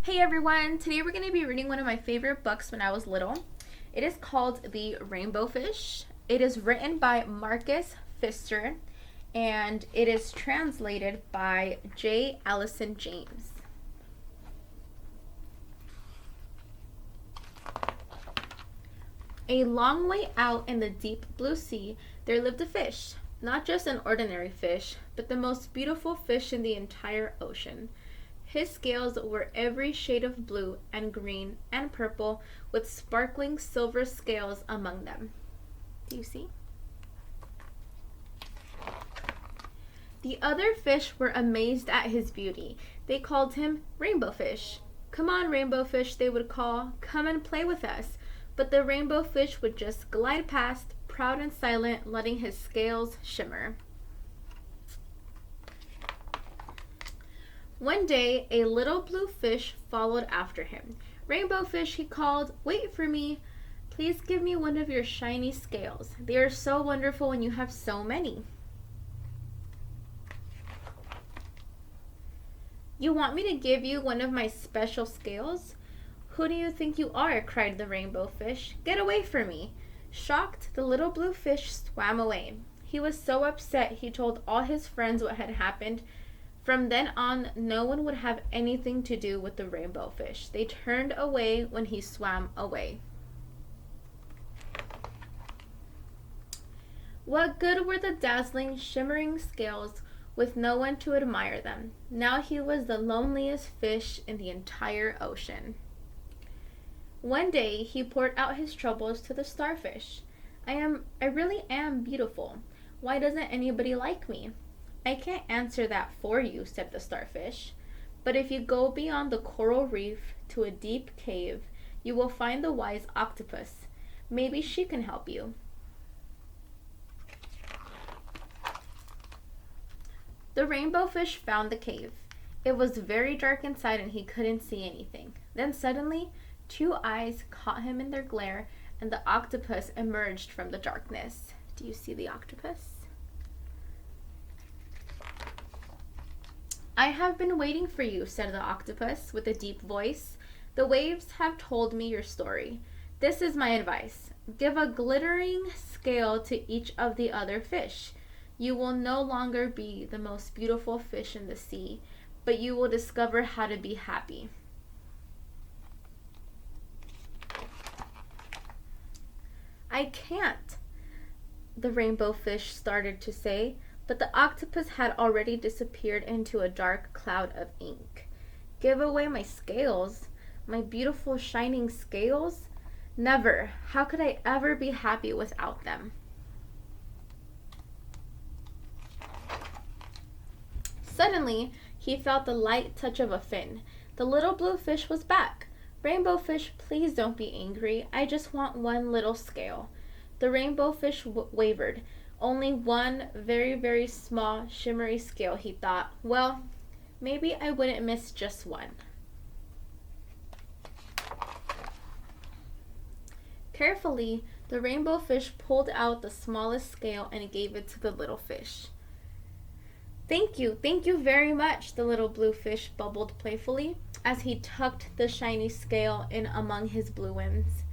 Hey everyone, today we're going to be reading one of my favorite books when I was little. It is called The Rainbow Fish. It is written by Marcus Pfister and it is translated by J. Allison James. A long way out in the deep blue sea, there lived a fish. Not just an ordinary fish, but the most beautiful fish in the entire ocean. His scales were every shade of blue and green and purple, with sparkling silver scales among them. Do you see? The other fish were amazed at his beauty. They called him Rainbow Fish. "Come on, Rainbow Fish," they would call. "Come and play with us." But the Rainbow Fish would just glide past, proud and silent, letting his scales shimmer. One day, a little blue fish followed after him. "Rainbow Fish," he called, "wait for me. Please give me one of your shiny scales. They are so wonderful when you have so many." "You want me to give you one of my special scales? Who do you think you are?" cried the Rainbow Fish. "Get away from me." Shocked, the little blue fish swam away. He was so upset he told all his friends what had happened. From then on, no one would have anything to do with the Rainbow Fish. They turned away when he swam away. What good were the dazzling, shimmering scales with no one to admire them? Now he was the loneliest fish in the entire ocean. One day, he poured out his troubles to the starfish. I really am beautiful. Why doesn't anybody like me?" "I can't answer that for you," said the starfish. "But if you go beyond the coral reef to a deep cave, you will find the wise octopus. Maybe she can help you." The Rainbow Fish found the cave. It was very dark inside and he couldn't see anything. Then suddenly, two eyes caught him in their glare, and the octopus emerged from the darkness. Do you see the octopus? "I have been waiting for you," said the octopus with a deep voice. "The waves have told me your story. This is my advice. Give a glittering scale to each of the other fish. You will no longer be the most beautiful fish in the sea, but you will discover how to be happy." "I can't," the Rainbow Fish started to say, but the octopus had already disappeared into a dark cloud of ink. "Give away my scales? My beautiful shining scales? Never! How could I ever be happy without them?" Suddenly, he felt the light touch of a fin. The little blue fish was back. "Rainbow Fish, please don't be angry. I just want one little scale." The Rainbow Fish wavered. Only one very, very small, shimmery scale, he thought. Well, maybe I wouldn't miss just one. Carefully, the Rainbow Fish pulled out the smallest scale and gave it to the little fish. Thank you very much," the little blue fish bubbled playfully as he tucked the shiny scale in among his blue ones.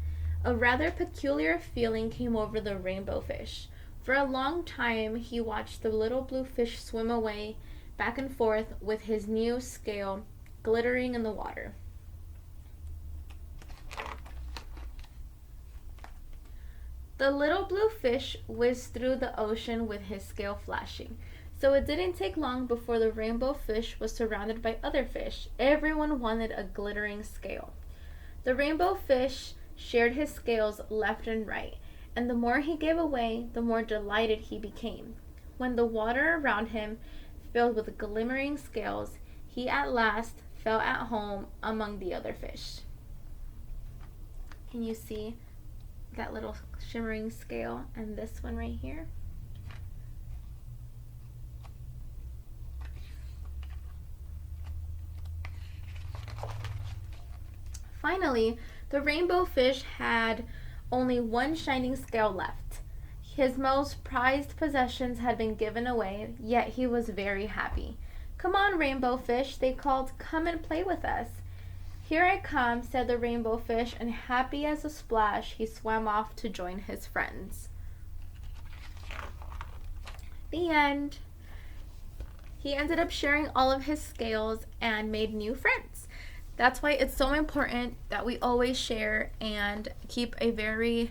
A rather peculiar feeling came over the Rainbow Fish. For a long time, he watched the little blue fish swim away, back and forth, with his new scale glittering in the water. The little blue fish whizzed through the ocean with his scale flashing. So it didn't take long before the Rainbow Fish was surrounded by other fish. Everyone wanted a glittering scale. The Rainbow Fish shared his scales left and right, and the more he gave away, the more delighted he became. When the water around him filled with glimmering scales, he at last felt at home among the other fish. Can you see that little shimmering scale and this one right here? Finally, the Rainbow Fish had only one shining scale left. His most prized possessions had been given away, yet he was very happy. "Come on, Rainbow Fish," they called. "Come and play with us." "Here I come," said the rainbow fish, and happy as a splash, he swam off to join his friends. The end. He ended up sharing all of his scales and made new friends. That's why it's so important that we always share and keep a very